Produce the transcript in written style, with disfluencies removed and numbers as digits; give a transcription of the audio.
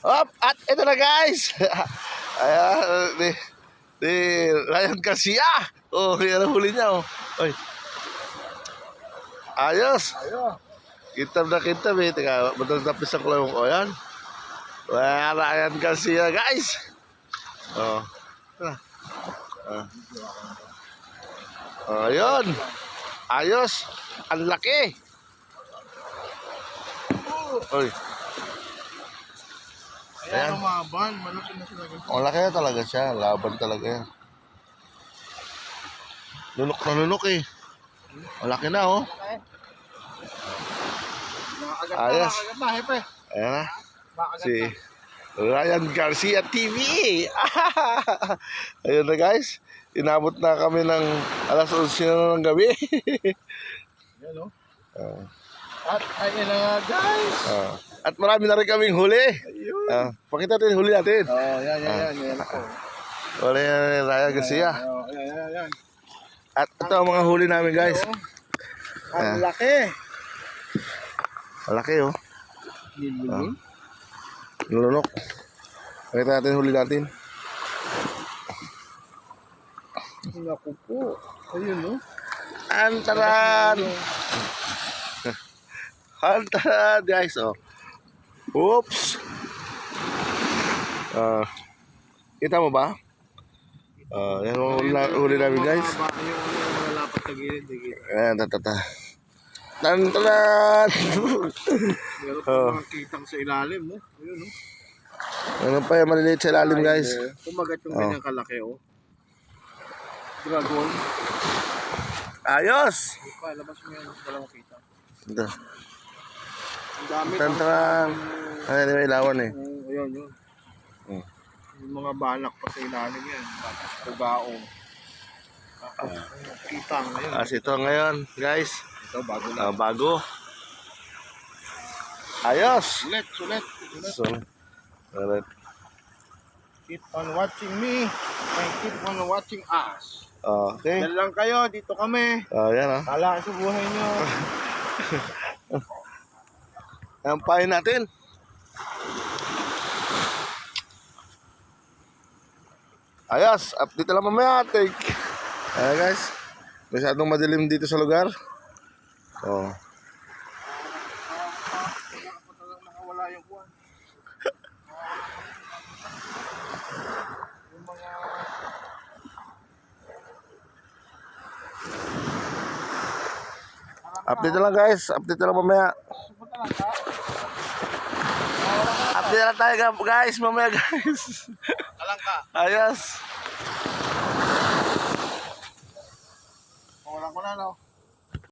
Op, at ito na guys. Ayan, ni Ryan Garcia. Oh, yan ang huli niya. Oh. Oy. Ayos. Kintab na kintab eh. Teka, madaldapis ako lang. O yan. Well, Ryan Garcia guys. Oh. Ayun. Ayos. Ang laki. Oy. Ayan, umaban. Malaki na sila. Ang laki na talaga siya. Laban talaga yan. Lunok na lunok eh. Ang laki na oh. Ayos. Agad na, hepe. Ayan na. Agad Si Ryan Garcia TV. Ayun na guys. Inabot na kami ng alas 11 na ng gabi. Yan o. At ayun na nga guys. At marami na rin kaming huli. Pakita natin huli natin. Oh, yan. Yan ako. Huli na Ryan Garcia. Yan. At ito ang mga huli namin guys. Ang laki. Ang laki oh. Nilulong. Nulunok. Pakita natin huli natin. Naku po. Ayun o. Antaran! Antaran guys oh. Oops! Kita mo ba? Yan ang huli namin guys. Yung mga lapat sa gilid. Ayan, tatata. Tantaran! Meron pa mga kitang sa ilalim mo. Ayun o. Ano pa yung maliliit sa ilalim guys? Kumagat yung ganyang kalaki o. Dragon. Ayos! Labas mo yan. Wala mo kita. Ito. Ang dami. Tantaran! Ayan, may ilawan eh. Ayun. Yung mga balak pa sa ilalim yan. Tapos pugaong. Tapos kitang. Ayun. Ito ngayon guys. Ito bago lang. Bago. Ayos! Sulit. So, alright. Keep on watching me and keep on watching us. Okay. Yan lang kayo. Dito kami. Yan ah. Hala sa buhay nyo. Ang pain natin. Ayos, update lang mamaya. Ayan guys, masyadong madilim dito sa lugar. Nakawala yung kuwan. Yung mga... Update lang guys, update lang mamaya. Update lang tayo guys, mamaya guys. Alang ka. Ayos. Walang ko na no.